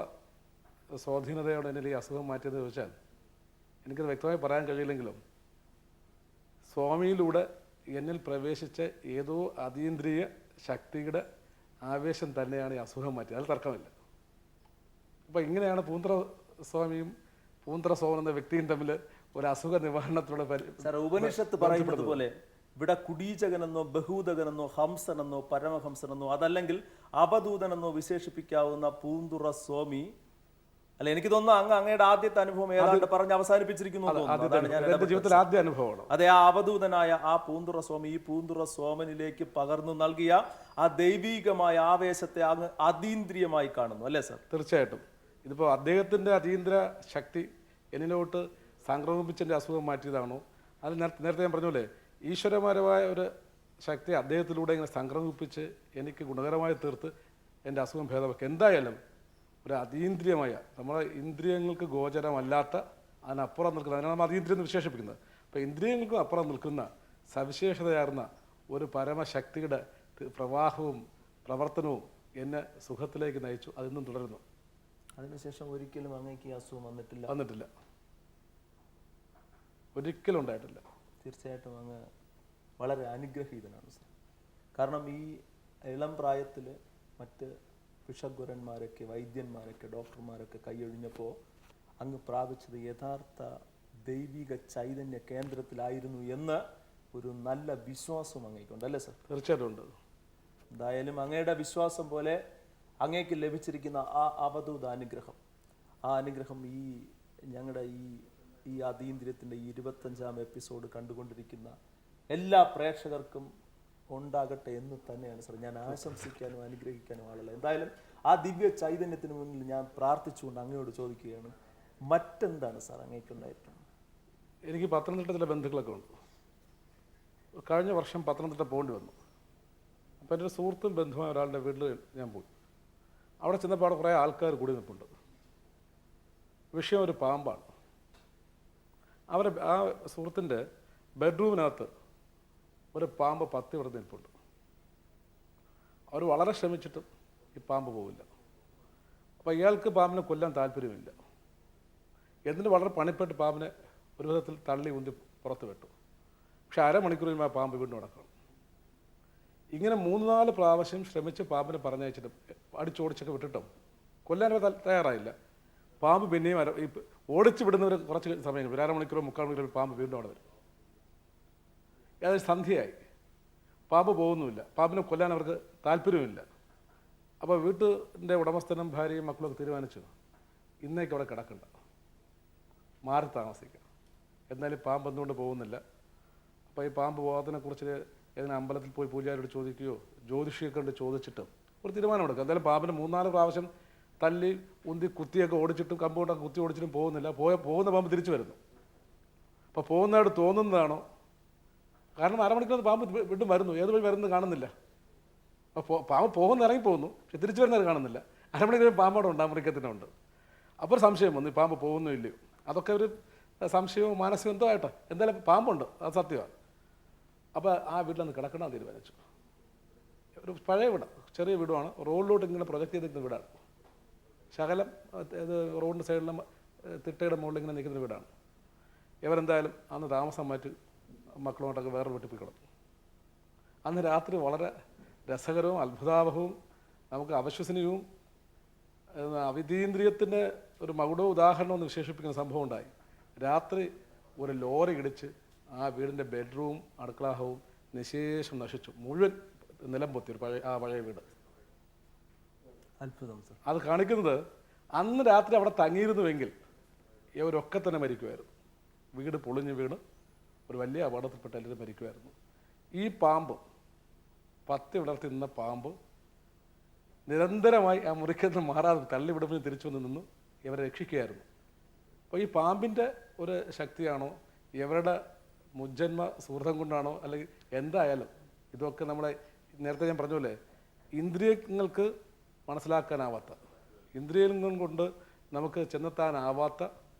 B: സ്വാധീനതയോടെ എന്നിൽ ഈ അസുഖം മാറ്റിയെന്ന് ചോദിച്ചാൽ എനിക്കത് വ്യക്തമായി പറയാൻ കഴിയില്ലെങ്കിലും സ്വാമിയിലൂടെ എന്നിൽ പ്രവേശിച്ച ഏതോ അതീന്ദ്രിയ ശക്തിയുടെ ആവേശം തന്നെയാണ് ഈ അസുഖം മാറ്റിയത്. അതിൽ തർക്കമില്ല. അപ്പോൾ ഇങ്ങനെയാണ് പൂന്തുറ സ്വാമിയും പൂന്തുറ സ്വാമൻ എന്ന വ്യക്തിയും തമ്മിൽ ഒരു അസുഖ നിവാരണത്തിലുള്ള
A: ഉപനിഷത്ത് പറയുന്നത് പോലെ ഇവിടെ കുടീചകനെന്നോ ബഹൂദകനെന്നോ ഹംസനെന്നോ പരമഹംസനെന്നോ അതല്ലെങ്കിൽ അവധൂതനെന്നോ വിശേഷിപ്പിക്കാവുന്ന പൂന്തുറ സ്വാമി, അല്ല എനിക്ക് തോന്നുന്നു അങ്ങയുടെ ആദ്യത്തെ അനുഭവം ഏതാണ്ട് പറഞ്ഞ് അവസാനിപ്പിച്ചിരിക്കുന്നു.
B: ജീവിതത്തിലെ ആദ്യ അനുഭവമാണ്.
A: അതെ, ആ അവധൂതനായ ആ പൂന്തുറ സ്വാമി ഈ പൂന്തുറ സ്വാമനിലേക്ക് പകർന്നു നൽകിയ ആ ദൈവീകമായ ആവേശത്തെ അങ്ങ് അതീന്ദ്രിയമായി കാണുന്നു അല്ലേ സാർ?
B: തീർച്ചയായിട്ടും. ഇതിപ്പോൾ അദ്ദേഹത്തിൻ്റെ അതീന്ദ്ര ശക്തി എന്നിലോട്ട് സംക്രമിപ്പിച്ചതിൻ്റെ അസുഖം മാറ്റിയതാണോ, അത് നേരത്തെ ഞാൻ പറഞ്ഞ പോലെ ഈശ്വരപരമായ ഒരു ശക്തി അദ്ദേഹത്തിലൂടെ ഇങ്ങനെ സംക്രമിപ്പിച്ച് എനിക്ക് ഗുണകരമായി തീർത്ത് എൻ്റെ അസുഖം ഭേദമാക്കി. എന്തായാലും ഒരു അതീന്ദ്രിയമായ, നമ്മളെ ഇന്ദ്രിയങ്ങൾക്ക് ഗോചരമല്ലാത്ത, അതിനപ്പുറം നിൽക്കുന്ന, അതിനാണ് നമ്മൾ അതീന്ദ്രിയം എന്ന് വിശേഷിപ്പിക്കുന്നത്. അപ്പോൾ ഇന്ദ്രിയങ്ങൾക്കും അപ്പുറം നിൽക്കുന്ന സവിശേഷതയാർന്ന ഒരു പരമശക്തിയുടെ പ്രവാഹവും പ്രവർത്തനവും എന്നെ സുഖത്തിലേക്ക് നയിച്ചു. അതിന്നും തുടരുന്നു.
A: അതിനുശേഷം ഒരിക്കലും അങ്ങേക്ക് അസുഖം വന്നിട്ടില്ല.
B: ഒരിക്കലും ഉണ്ടായിട്ടില്ല.
A: തീർച്ചയായിട്ടും അങ്ങ് വളരെ അനുഗ്രഹീതനാണ് സാർ. കാരണം ഈ ഇളം പ്രായത്തിൽ മറ്റ് ഭിഷഗ്വരന്മാരൊക്കെ, വൈദ്യന്മാരൊക്കെ, ഡോക്ടർമാരൊക്കെ കൈയൊഴിഞ്ഞപ്പോൾ അങ്ങ് പ്രാപിച്ചത് യഥാർത്ഥ ദൈവിക ചൈതന്യ കേന്ദ്രത്തിലായിരുന്നു എന്ന് ഒരു നല്ല വിശ്വാസം അങ്ങേക്കുണ്ട് അല്ലേ സാർ?
B: തീർച്ചയായിട്ടും ഉണ്ട്.
A: എന്തായാലും അങ്ങയുടെ വിശ്വാസം പോലെ അങ്ങേക്ക് ലഭിച്ചിരിക്കുന്ന ആ അവധൂത അനുഗ്രഹം, ആ അനുഗ്രഹം ഞങ്ങളുടെ ഈ അതീന്ദ്രിയത്തിൻ്റെ 25ാം എപ്പിസോഡ് കണ്ടുകൊണ്ടിരിക്കുന്ന എല്ലാ പ്രേക്ഷകർക്കും ഉണ്ടാകട്ടെ എന്ന് തന്നെയാണ് സാർ ഞാൻ ആശംസിക്കാനും അനുഗ്രഹിക്കാനും ആളല്ല. എന്തായാലും ആ ദിവ്യ ചൈതന്യത്തിന് മുന്നിൽ ഞാൻ പ്രാർത്ഥിച്ചുകൊണ്ട് അങ്ങയോട് ചോദിക്കുകയാണ്, മറ്റെന്താണ് സാർ അങ്ങേക്കുണ്ടായിട്ടുള്ളത്?
B: എനിക്ക് പത്തനംതിട്ടത്തിലെ ബന്ധുക്കളൊക്കെ ഉണ്ട്. കഴിഞ്ഞ വർഷം പത്തനംതിട്ട പോകേണ്ടി വന്നു. അപ്പോൾ എൻ്റെ ഒരു സുഹൃത്തും ബന്ധുമായ ഒരാളുടെ വീട്ടിൽ ഞാൻ പോയി. അവിടെ ചെന്നപ്പോൾ അവിടെ കുറേ ആൾക്കാർ കൂടി നിൽപ്പുണ്ട്. വിഷയം ഒരു പാമ്പാണ്. ആ സുഹൃത്തിൻ്റെ ബെഡ്റൂമിനകത്ത് ഒരു പാമ്പ് പത്തി വിടർന്ന് നിൽപ്പുണ്ട്. അവർ വളരെ ശ്രമിച്ചിട്ടും ഈ പാമ്പ് പോവില്ല. അപ്പോൾ ഇയാൾക്ക് പാമ്പിനെ കൊല്ലാൻ താല്പര്യമില്ല. എന്നിട്ട് വളരെ പണിപ്പെട്ട് പാമ്പിനെ ഒരു വിധത്തിൽ തള്ളി ഉന്തി പുറത്ത് വിട്ടു. പക്ഷെ അരമണിക്കൂറിൽ ആ പാമ്പ് വീണ്ടും നടക്കണം. ഇങ്ങനെ 3-4 പ്രാവശ്യം ശ്രമിച്ച് പാമ്പിനെ പറഞ്ഞയച്ചിട്ടും അടിച്ചോടിച്ചൊക്കെ വിട്ടിട്ടും കൊല്ലാൻ തയ്യാറായില്ല. പാമ്പ് പിന്നെയും ഓടിച്ച് വിടുന്നവർ കുറച്ച് സമയം, 1/2 മണിക്കൂറോ 3/4 മണിക്കൂറോ പാമ്പ് വീണ്ടും അവിടെ വരും. ഏതായാലും സന്ധ്യയായി, പാമ്പ് പോകുന്നുമില്ല. പാമ്പിനെ കൊല്ലാൻ അവർക്ക് താല്പര്യമില്ല. അപ്പോൾ വീട്ടിൻ്റെ ഉടമസ്ഥനും ഭാര്യയും മക്കളൊക്കെ തീരുമാനിച്ചു, ഇന്നേക്ക് അവിടെ കിടക്കണ്ട, മാറി താമസിക്കാം. എന്നാലും പാമ്പ് എന്തുകൊണ്ട് പോകുന്നില്ല? അപ്പോൾ ഈ പാമ്പ് പോകാത്തതിനെക്കുറിച്ച് ഏതെങ്കിലും അമ്പലത്തിൽ പോയി പൂജാരിയോട് ചോദിക്കുകയോ ജ്യോതിഷിയെ കണ്ട് ചോദിച്ചിട്ടും ഒരു തീരുമാനമെടുക്കുക. എന്തായാലും പാമ്പിന് 3-4 പ്രാവശ്യം തല്ലി ഉന്തി കുത്തിയൊക്കെ ഓടിച്ചിട്ടും കമ്പൗണ്ടൊക്കെ കുത്തി ഓടിച്ചിട്ടും പോകുന്നില്ല. പോകുന്ന പാമ്പ് തിരിച്ചു വരുന്നു. അപ്പോൾ പോകുന്നതായിട്ട് തോന്നുന്നതാണോ? കാരണം അരമണിക്കൂർ പാമ്പ് വീണ്ടും വരുന്നു, ഏത് വഴി വരുന്നത് കാണുന്നില്ല. അപ്പോൾ പാമ്പ് ഇറങ്ങി പോകുന്നു, പക്ഷെ തിരിച്ചു വരുന്നത് കാണുന്നില്ല. അരമണിക്കൂർ പാമ്പോടെ ഉണ്ട്, അമൃക്കത്തിനുണ്ട്. അപ്പോൾ സംശയം വന്നു, ഈ പാമ്പ് പോകുന്നോ ഇല്ലയോ. അതൊക്കെ ഒരു സംശയവും മാനസികവും എന്തോ ആയിട്ടോ, എന്തായാലും പാമ്പുണ്ട്, അത് സത്യമാണ്. അപ്പോൾ ആ വീട്ടിലൊന്ന് കിടക്കണം തീരുമാനിച്ചു. ഒരു പഴയ വീടാണ്, ചെറിയ വീടുമാണ്, റോഡിലോട്ട് ഇങ്ങനെ പ്രൊജക്റ്റ് ചെയ്തിരിക്കുന്ന വീടാണ്. ശകലം ഇത് റോഡിൻ്റെ സൈഡിലും തിട്ടയുടെ മുകളിൽ ഇങ്ങനെ നിൽക്കുന്ന വീടാണ്. ഇവരെന്തായാലും അന്ന് താമസം മാറ്റി മക്കളുമായിട്ടൊക്കെ വേറെ വീട്ടിൽ പോയി കിടന്നു. അന്ന് രാത്രി വളരെ രസകരവും അത്ഭുതാവഹവും നമുക്ക് അവിശ്വസനീയവും അവിതീന്ദ്രിയത്തിൻ്റെ ഒരു മകുടവും ഉദാഹരണം എന്ന് വിശേഷിപ്പിക്കുന്ന സംഭവം ഉണ്ടായി. രാത്രി ഒരു ലോറി ഇടിച്ച് ആ വീടിൻ്റെ ബെഡ്റൂം അടുക്കളാഹവും നിശേഷം നശിച്ചു. മുഴുവൻ നിലം പൊത്തി പഴയ വീട്.
A: അത്ഭുതം സർ.
B: അത് കാണിക്കുന്നത് അന്ന് രാത്രി അവിടെ തങ്ങിയിരുന്നുവെങ്കിൽ ഇവരൊക്കെ തന്നെ മരിക്കുമായിരുന്നു. വീട് പൊളിഞ്ഞ് വീണ് ഒരു വലിയ അപകടത്തിൽപ്പെട്ട എല്ലാവരും മരിക്കുമായിരുന്നു. ഈ പാമ്പ് പത്തി വിടർത്തി നിന്ന പാമ്പ് നിരന്തരമായി ആ മുറിക്കത്ത് മാറാതെ തള്ളിവിടുമ്പോൾ തിരിച്ചു വന്ന് നിന്ന് ഇവരെ രക്ഷിക്കുകയായിരുന്നു. അപ്പോൾ ഈ പാമ്പിൻ്റെ ഒരു ശക്തിയാണോ, ഇവരുടെ മുജ്ജന്മ സുഹൃതം കൊണ്ടാണോ, അല്ലെങ്കിൽ എന്തായാലും ഇതൊക്കെ നമ്മളെ നേരത്തെ ഞാൻ പറഞ്ഞ പോലെ ഇന്ദ്രിയങ്ങൾക്ക് മനസ്സിലാക്കാനാവാത്ത, ഇന്ദ്രിയങ്ങൾ കൊണ്ട് നമുക്ക് ചെന്നെത്താനാവാത്ത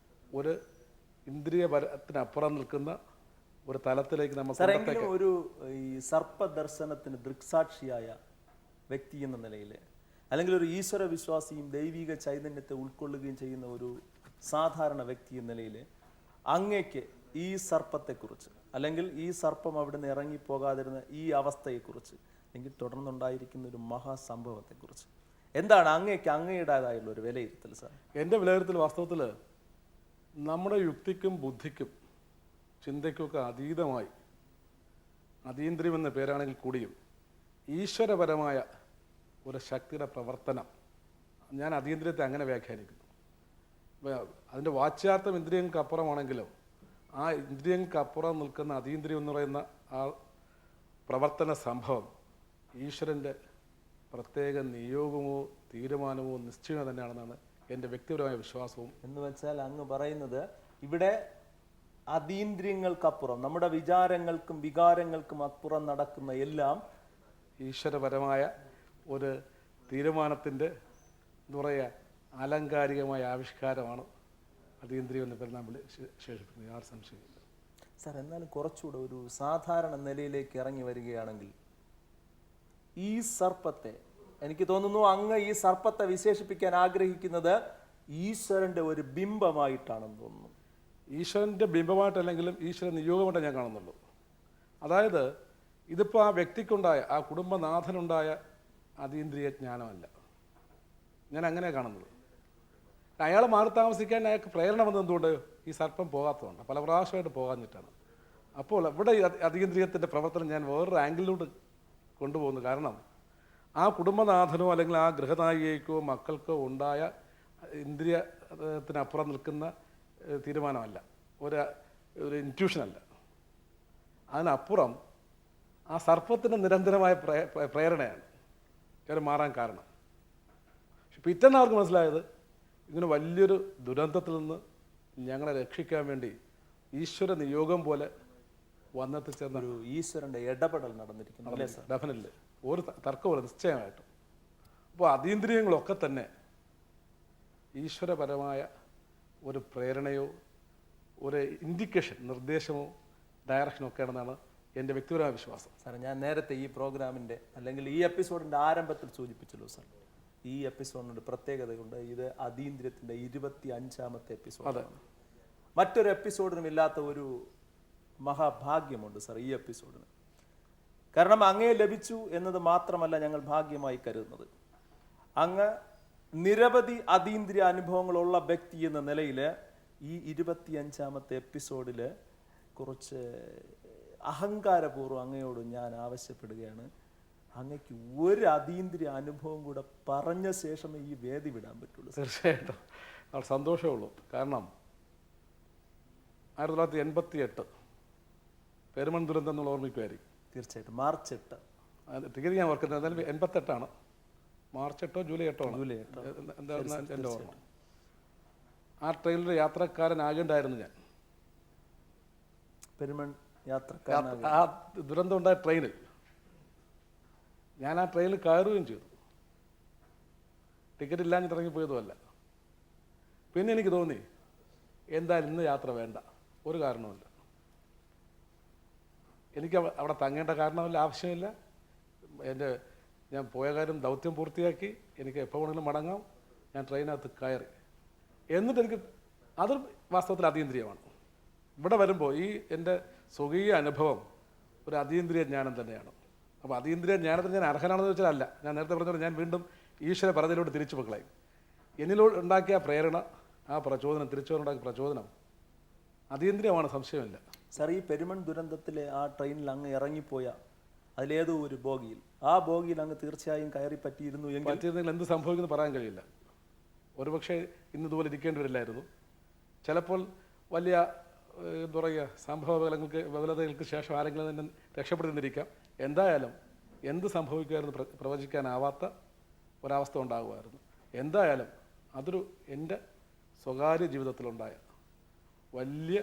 B: ഒരു ഇന്ദ്രിയപരത്തിനപ്പുറം നിൽക്കുന്ന ഒരു തലത്തിലേക്ക് നമ്മൾ
A: ഒരു ഈ സർപ്പദർശനത്തിന് ദൃക്സാക്ഷിയായ വ്യക്തി എന്ന നിലയിൽ, അല്ലെങ്കിൽ ഒരു ഈശ്വര വിശ്വാസിയും ദൈവിക ചൈതന്യത്തെ ഉൾക്കൊള്ളുകയും ചെയ്യുന്ന ഒരു സാധാരണ വ്യക്തി എന്ന നിലയിൽ അങ്ങേക്ക് ഈ സർപ്പത്തെക്കുറിച്ച്, അല്ലെങ്കിൽ ഈ സർപ്പം അവിടെ നിന്ന് ഇറങ്ങിപ്പോകാതിരുന്ന ഈ അവസ്ഥയെക്കുറിച്ച്, അല്ലെങ്കിൽ തുടർന്നുണ്ടായിരിക്കുന്ന ഒരു മഹാസംഭവത്തെക്കുറിച്ച് എന്താണ് അങ്ങേക്ക് അങ്ങയുടേതായുള്ള ഒരു വിലയിരുത്തൽ സാർ?
B: എൻ്റെ വിലയിരുത്തൽ വാസ്തവത്തിൽ നമ്മുടെ യുക്തിക്കും ബുദ്ധിക്കും ചിന്തയ്ക്കുമൊക്കെ അതീതമായി, അതീന്ദ്രിയം എന്ന പേരാണെങ്കിൽ കൂടിയും ഈശ്വരപരമായ ഒരു ശക്തിയുടെ പ്രവർത്തനം, ഞാൻ അതീന്ദ്രിയത്തെ അങ്ങനെ വ്യാഖ്യാനിക്കുന്നു. അതിൻ്റെ വാച്യാർത്ഥം ഇന്ദ്രിയങ്ങൾക്ക് അപ്പുറമാണെങ്കിലും ആ ഇന്ദ്രിയങ്ങൾക്ക് അപ്പുറം നിൽക്കുന്ന അതീന്ദ്രിയം എന്ന് പറയുന്ന ആ പ്രവർത്തന സംഭവം ഈശ്വരൻ്റെ പ്രത്യേക നിയോഗമോ തീരുമാനമോ നിശ്ചയമോ തന്നെയാണെന്നാണ് എൻ്റെ വ്യക്തിപരമായ വിശ്വാസവും.
A: എന്ന് വെച്ചാൽ അങ്ങ് പറയുന്നത് ഇവിടെ അതീന്ദ്രിയങ്ങൾക്കപ്പുറം, നമ്മുടെ വിചാരങ്ങൾക്കും വികാരങ്ങൾക്കും അപ്പുറം നടക്കുന്ന എല്ലാം
B: ഈശ്വരപരമായ ഒരു തീരുമാനത്തിൻ്റെ എന്താ പറയുക ആലങ്കാരികമായ ആവിഷ്കാരമാണ് അതീന്ദ്രിയം എന്ന പേര് നമ്മൾ വിശേഷിപ്പിക്കുന്നത്. യാതൊരു സംശയമില്ല
A: സാർ. എന്നാലും കുറച്ചുകൂടെ ഒരു സാധാരണ നിലയിലേക്ക് ഇറങ്ങി വരികയാണെങ്കിൽ ഈ സർപ്പത്തെ, എനിക്ക് തോന്നുന്നു അങ്ങ് ഈ സർപ്പത്തെ വിശേഷിപ്പിക്കാൻ ആഗ്രഹിക്കുന്നത് ഈശ്വരൻ്റെ ഒരു ബിംബമായിട്ടാണെന്ന് തോന്നുന്നു.
B: ഈശ്വരൻ്റെ ബിംബമായിട്ടല്ലെങ്കിലും ഈശ്വര നിയോഗമായിട്ട് ഞാൻ കാണുന്നുള്ളൂ. അതായത് ഇതിപ്പോൾ ആ വ്യക്തിക്കുണ്ടായ, ആ കുടുംബനാഥനുണ്ടായ അതീന്ദ്രിയ ജ്ഞാനമല്ല, ഞാൻ അങ്ങനെ കാണുന്നത്. അയാൾ മാറി താമസിക്കാൻ അയാൾക്ക് പ്രേരണ വന്നത് എന്തുകൊണ്ട്? ഈ സർപ്പം പോകാത്തതുകൊണ്ട്, പല പ്രാവശ്യമായിട്ട് പോകാഞ്ഞിട്ടാണ്. അപ്പോൾ ഇവിടെ ഈ അതീന്ദ്രിയത്തിൻ്റെ പ്രവർത്തനം ഞാൻ വേറൊരു ആംഗിളിലോട്ട് കൊണ്ടുപോകുന്നു. കാരണം ആ കുടുംബനാഥനോ അല്ലെങ്കിൽ ആ ഗൃഹനായികയ്ക്കോ മക്കൾക്കോ ഉണ്ടായ ഇന്ദ്രിയത്തിനപ്പുറം നിൽക്കുന്ന തീരുമാനമല്ല, ഒരു ഇൻറ്റ്യൂഷനല്ല. അതിനപ്പുറം ആ സർപ്പത്തിൻ്റെ നിരന്തരമായ പ്രേരണയാണ് ഇവർ മാറാൻ കാരണം. പക്ഷെ പിറ്റേന്ന് അവർക്ക് മനസ്സിലായത് ഇങ്ങനെ വലിയൊരു ദുരന്തത്തിൽ നിന്ന് ഞങ്ങളെ രക്ഷിക്കാൻ വേണ്ടി ഈശ്വര നിയോഗം പോലെ വന്നെത്തിച്ചേർന്ന
A: ഒരു ഈശ്വരന്റെ ഇടപെടൽ നടന്നിരിക്കുന്നു അല്ലേ സർ?
B: ഡെഫിനറ്റ്ലി, ഒരു തർക്കമില്ല, നിശ്ചയമായിട്ടും. അപ്പോൾ അതീന്ദ്രിയങ്ങളൊക്കെ തന്നെ ഈശ്വരപരമായ ഒരു പ്രേരണയോ ഒരു ഇൻഡിക്കേഷൻ, നിർദ്ദേശമോ ഡയറക്ഷനോ ഒക്കെ ആണെന്നാണ് എൻ്റെ വ്യക്തിപരമായ വിശ്വാസം.
A: സാർ, ഞാൻ നേരത്തെ ഈ പ്രോഗ്രാമിൻ്റെ അല്ലെങ്കിൽ ഈ എപ്പിസോഡിൻ്റെ ആരംഭത്തിൽ സൂചിപ്പിച്ചല്ലോ സാർ, ഈ എപ്പിസോഡിനൊരു പ്രത്യേകതയുണ്ട്. ഇത് അതീന്ദ്രിയത്തിൻ്റെ 25ാമത്തെ എപ്പിസോഡാണ്. മറ്റൊരു എപ്പിസോഡിനും ഇല്ലാത്ത ഒരു മഹാഭാഗ്യമുണ്ട് സാർ ഈ എപ്പിസോഡിന്. കാരണം അങ്ങയെ ലഭിച്ചു എന്നത് മാത്രമല്ല ഞങ്ങൾ ഭാഗ്യമായി കരുതുന്നത്, അങ്ങ് നിരവധി അതീന്ദ്രിയ അനുഭവങ്ങളുള്ള വ്യക്തി എന്ന നിലയിൽ ഈ 25ാമത്തെ എപ്പിസോഡിൽ കുറച്ച് അഹങ്കാരപൂർവ്വം അങ്ങയോട് ഞാൻ ആവശ്യപ്പെടുകയാണ്, അങ്ങക്ക് ഒരു അതീന്ദ്രിയ അനുഭവം കൂടെ പറഞ്ഞ ശേഷമേ ഈ വേദി വിടാൻ പറ്റുള്ളൂ.
B: തീർച്ചയായിട്ടും അവിടെ സന്തോഷമേ ഉള്ളൂ. കാരണം 1988 പെരുമൺ ദുരന്തം എന്നുള്ള ഓർമ്മിക്കുമായിരിക്കും.
A: തീർച്ചയായിട്ടും മാർച്ച് 8
B: ടിക്കറ്റ് ഞാൻ ഓർക്കുന്നത്, എന്തായാലും 88 മാർച്ച് 8 ജൂലൈ 8
A: ജൂലൈ 8
B: എന്താ എൻ്റെ ഓർമ്മ. ആ ട്രെയിനിൽ യാത്രക്കാരനാകേണ്ടായിരുന്നു ഞാൻ.
A: പെരുമൺ യാത്രക്കാരൻ
B: ആ ദുരന്തം ഉണ്ടായ ട്രെയിനിൽ ഞാൻ ആ ട്രെയിനിൽ കയറുകയും ചെയ്തു. ടിക്കറ്റ് ഇല്ലാഞ്ഞിട്ട് ഇറങ്ങിപ്പോയതുമല്ല. പിന്നെ എനിക്ക് തോന്നി എന്തായാലും ഇന്ന് യാത്ര വേണ്ട, ഒരു കാരണവുമില്ല. എനിക്ക് അവിടെ തങ്ങേണ്ട കാരണമില്ല, ആവശ്യമില്ല. ഞാൻ പോയ കാര്യം ദൗത്യം പൂർത്തിയാക്കി, എനിക്ക് എപ്പോൾ വേണമെങ്കിലും മടങ്ങാം. ഞാൻ ട്രെയിനകത്ത് കയറി. എന്നിട്ട് എനിക്ക് അത് വാസ്തവത്തിൽ അതീന്ദ്രിയമാണ്. ഇവിടെ വരുമ്പോൾ ഈ എൻ്റെ സ്വകീയ അനുഭവം ഒരു അതീന്ദ്രിയ ജ്ഞാനം തന്നെയാണ്. അപ്പോൾ അതീന്ദ്രിയ ജ്ഞാനത്തിന് ഞാൻ അർഹനാണെന്ന് വെച്ചാൽ അല്ല. ഞാൻ നേരത്തെ പറഞ്ഞത് ഞാൻ വീണ്ടും ഈശ്വര പറഞ്ഞതിലോട്ട് തിരിച്ചു മക്കളായി. എന്നിലോട് ഉണ്ടാക്കിയ പ്രേരണ, ആ പ്രചോദനം, തിരിച്ചുണ്ടാക്കിയ പ്രചോദനം അതീന്ദ്രിയമാണ്, സംശയമില്ല.
A: സാർ, ഈ പെരുമൺ ദുരന്തത്തിലെ ആ ട്രെയിനിൽ അങ്ങ് ഇറങ്ങിപ്പോയ അതിലേതോ ഒരു ബോഗിയിൽ, ആ ബോഗിയിൽ അങ്ങ് തീർച്ചയായും കയറി പറ്റിയിരുന്നെങ്കിൽ
B: എന്ത് സംഭവിക്കുമെന്ന് പറയാൻ കഴിയില്ല. ഒരുപക്ഷെ ഇന്ന് ഇതുപോലെ ഇരിക്കേണ്ടി വരില്ലായിരുന്നു. ചിലപ്പോൾ വലിയ എന്താ പറയുക, വിവലതകൾക്ക് ശേഷം ആരെങ്കിലും തന്നെ രക്ഷപ്പെടുന്നിരിക്കാം. എന്തായാലും എന്ത് സംഭവിക്കുമായിരുന്നു പ്രവചിക്കാനാവാത്ത ഒരവസ്ഥ ഉണ്ടാകുമായിരുന്നു. എന്തായാലും അതൊരു എൻ്റെ സ്വകാര്യ ജീവിതത്തിലുണ്ടായ വലിയ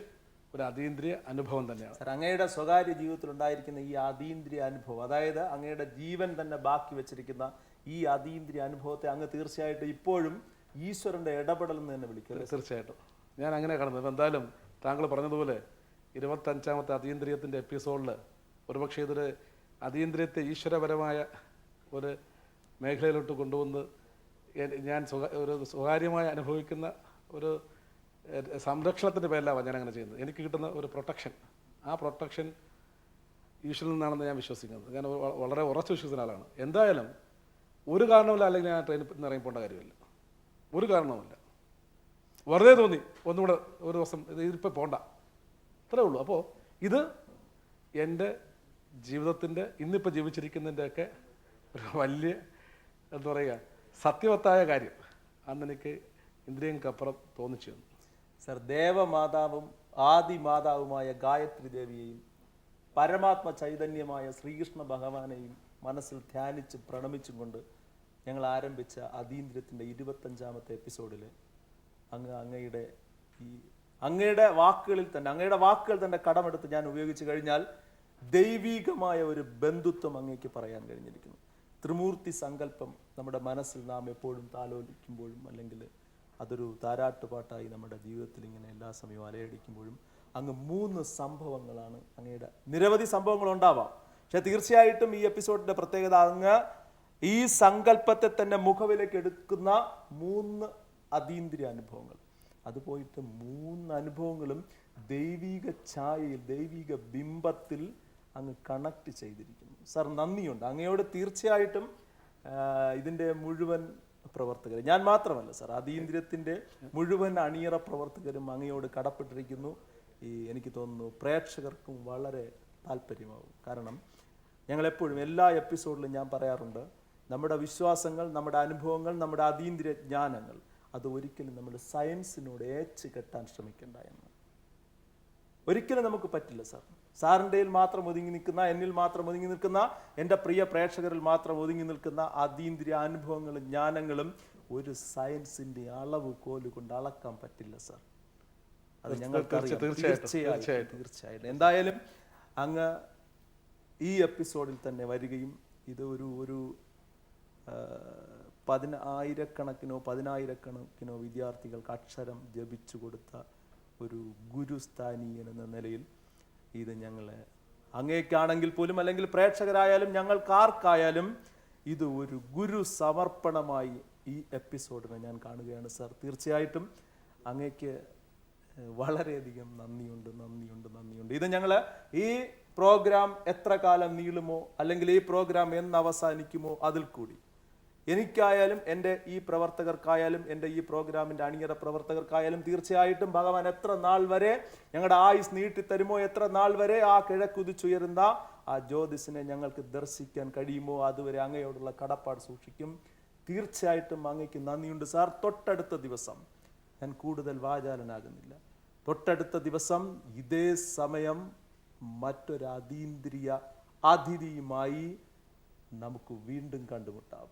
B: ഒരു അതീന്ദ്രിയ അനുഭവം തന്നെയാണ്.
A: സാർ, അങ്ങയുടെ സ്വകാര്യ ജീവിതത്തിൽ ഉണ്ടായിരിക്കുന്ന ഈ അതീന്ദ്രിയ അനുഭവം, അതായത് അങ്ങയുടെ ജീവൻ തന്നെ ബാക്കി വെച്ചിരിക്കുന്ന ഈ അതീന്ദ്രിയ അനുഭവത്തെ അങ്ങ് തീർച്ചയായിട്ടും ഇപ്പോഴും ഈശ്വരന്റെ ഇടപെടൽ എന്ന് തന്നെ വിളിക്കുക.
B: തീർച്ചയായിട്ടും ഞാൻ അങ്ങനെ കാണുന്നത്. എന്തായാലും താങ്കൾ പറഞ്ഞതുപോലെ 25ാമത്തെ അതീന്ദ്രിയത്തിൻ്റെ എപ്പിസോഡിൽ ഒരുപക്ഷെ ഇതൊരു അതീന്ദ്രിയത്തെ ഈശ്വരപരമായ ഒരു മേഖലയിലോട്ട് കൊണ്ടുവന്ന് ഞാൻ ഒരു സ്വകാര്യമായി അനുഭവിക്കുന്ന ഒരു സംരക്ഷണത്തിൻ്റെ പേരിലാണ് ഞാൻ അങ്ങനെ ചെയ്യുന്നത്. എനിക്ക് കിട്ടുന്ന ഒരു പ്രൊട്ടക്ഷൻ, ആ പ്രൊട്ടക്ഷൻ ഈശ്വരനിൽ നിന്നാണെന്ന് ഞാൻ വിശ്വസിക്കുന്നത്. ഞാൻ വളരെ ഉറച്ചു വിശ്വസിക്കുന്ന ആളാണ്. എന്തായാലും ഒരു കാരണവുമില്ല, അല്ലെങ്കിൽ ഞാൻ ട്രെയിനിൽ നിന്ന് ഇറങ്ങിപ്പോണ്ട കാര്യമില്ല, ഒരു കാരണവുമില്ല. വെറുതെ തോന്നി ഒന്നുകൂടെ ഒരു ദിവസം ഇതിപ്പോൾ പോണ്ട, അത്രേ ഉള്ളൂ. അപ്പോൾ ഇത് എൻ്റെ ജീവിതത്തിൻ്റെ ഇന്നിപ്പോൾ ജീവിച്ചിരിക്കുന്നതിൻ്റെയൊക്കെ ഒരു വലിയ എന്താ പറയുക സത്യവത്തായ കാര്യം അന്നെനിക്ക് ഇന്ദ്രിയങ്ങൾക്കപ്പുറം തോന്നിച്ചു തന്നു.
A: സർ, ദേവമാതാവും ആദിമാതാവുമായ ഗായത്രി ദേവിയെയും പരമാത്മ ചൈതന്യമായ ശ്രീകൃഷ്ണ ഭഗവാനെയും മനസ്സിൽ ധ്യാനിച്ച് പ്രണമിച്ചും കൊണ്ട് ഞങ്ങൾ ആരംഭിച്ച അതീന്ദ്രിയത്തിൻ്റെ 25ാമത്തെ എപ്പിസോഡിൽ അങ്ങയുടെ വാക്കുകൾ തന്നെ കടമെടുത്ത് ഞാൻ ഉപയോഗിച്ചു കഴിഞ്ഞാൽ ദൈവീകമായ ഒരു ബന്ധുത്വം അങ്ങേക്ക് പറയാൻ കഴിഞ്ഞിരിക്കുന്നു. ത്രിമൂർത്തി സങ്കല്പം നമ്മുടെ മനസ്സിൽ നാം എപ്പോഴും താലോലിക്കുമ്പോഴും, അല്ലെങ്കിൽ അതൊരു താരാട്ടുപാട്ടായി നമ്മുടെ ജീവിതത്തിൽ ഇങ്ങനെ എല്ലാ സമയവും അലയടിക്കുമ്പോഴും അങ്ങ് 3 സംഭവങ്ങളാണ്, അങ്ങയുടെ നിരവധി സംഭവങ്ങൾ ഉണ്ടാവാം, പക്ഷെ തീർച്ചയായിട്ടും ഈ എപ്പിസോഡിന്റെ പ്രത്യേകത അങ്ങ് ഈ സങ്കല്പത്തെ തന്നെ മുഖവിലേക്ക് എടുക്കുന്ന 3 അതീന്ദ്രിയ അനുഭവങ്ങൾ. അത് പോയിട്ട് 3 അനുഭവങ്ങളും ദൈവിക ഛായയിൽ, ദൈവിക ബിംബത്തിൽ അങ്ങ് കണക്ട് ചെയ്തിരിക്കുന്നു. സാർ, നന്ദിയുണ്ട് അങ്ങയോട്. തീർച്ചയായിട്ടും ഇതിൻ്റെ മുഴുവൻ പ്രവർത്തകർ, ഞാൻ മാത്രമല്ല സാർ, അതീന്ദ്രിയത്തിൻ്റെ മുഴുവൻ അണിയറ പ്രവർത്തകരും അങ്ങയോട് കടപ്പെട്ടിരിക്കുന്നു. എനിക്ക് തോന്നുന്നു പ്രേക്ഷകർക്കും വളരെ താല്പര്യമാവും. കാരണം ഞങ്ങളെപ്പോഴും എല്ലാ എപ്പിസോഡിലും ഞാൻ പറയാറുണ്ട്, നമ്മുടെ വിശ്വാസങ്ങൾ, നമ്മുടെ അനുഭവങ്ങൾ, നമ്മുടെ അതീന്ദ്രിയ ജ്ഞാനങ്ങൾ അത് ഒരിക്കലും നമ്മൾ സയൻസിനോട് ഏച്ച് കെട്ടാൻ ശ്രമിക്കേണ്ട എന്ന് ഒരിക്കലും നമുക്ക് പറ്റില്ല സാർ. സാറിൻ്റെയിൽ മാത്രം ഒതുങ്ങി നിൽക്കുന്ന, എന്നിൽ മാത്രം ഒതുങ്ങി നിൽക്കുന്ന, എൻ്റെ പ്രിയ പ്രേക്ഷകരിൽ മാത്രം ഒതുങ്ങി നിൽക്കുന്ന അതീന്ദ്രിയ അനുഭവങ്ങളും ജ്ഞാനങ്ങളും ഒരു സയൻസിൻ്റെ അളവ് കോല് കൊണ്ട് അളക്കാൻ പറ്റില്ല സാർ. അത് ഞങ്ങൾക്കറിയാം. തീർച്ചയായിട്ടും. എന്തായാലും അങ്ങ് ഈ എപ്പിസോഡിൽ തന്നെ വരികയും ഇത് ഒരു പതിനായിരക്കണക്കിനോ വിദ്യാർത്ഥികൾക്ക് അക്ഷരം ജപിച്ചു കൊടുത്ത ഒരു ഗുരുസ്ഥാനീയൻ എന്ന നിലയിൽ ഇത് ഞങ്ങളെ അങ്ങേക്കാണെങ്കിൽ പോലും, അല്ലെങ്കിൽ പ്രേക്ഷകരായാലും ഞങ്ങൾക്കാർക്കായാലും ഇത് ഒരു ഗുരു സമർപ്പണമായി ഈ എപ്പിസോഡിനെ ഞാൻ കാണുകയാണ് സാർ. തീർച്ചയായിട്ടും അങ്ങേക്ക് വളരെയധികം നന്ദിയുണ്ട്. ഇത് ഞങ്ങൾ ഈ പ്രോഗ്രാം എത്ര കാലം നീളുമോ, അല്ലെങ്കിൽ ഈ പ്രോഗ്രാം എന്ന് അവസാനിക്കുമോ അതിൽ കൂടി എനിക്കായാലും, എൻ്റെ ഈ പ്രവർത്തകർക്കായാലും, എൻ്റെ ഈ പ്രോഗ്രാമിൻ്റെ അണിയറ പ്രവർത്തകർക്കായാലും തീർച്ചയായിട്ടും ഭഗവാൻ എത്ര നാൾ വരെ ഞങ്ങളുടെ ആയുസ് നീട്ടിത്തരുമോ, എത്ര നാൾ വരെ ആ കിഴക്കുതിച്ചുയരുന്ന ആ ജ്യോതിസിനെ ഞങ്ങൾക്ക് ദർശിക്കാൻ കഴിയുമോ അതുവരെ അങ്ങയോടുള്ള കടപ്പാട് സൂക്ഷിക്കും. തീർച്ചയായിട്ടും അങ്ങയ്ക്ക് നന്ദിയുണ്ട് സാർ. തൊട്ടടുത്ത ദിവസം, ഞാൻ കൂടുതൽ വാചാലനാകുന്നില്ല, തൊട്ടടുത്ത ദിവസം ഇതേ സമയം മറ്റൊരു അതീന്ദ്രിയ അതിഥിയുമായി നമുക്ക് വീണ്ടും കണ്ടുമുട്ടാം.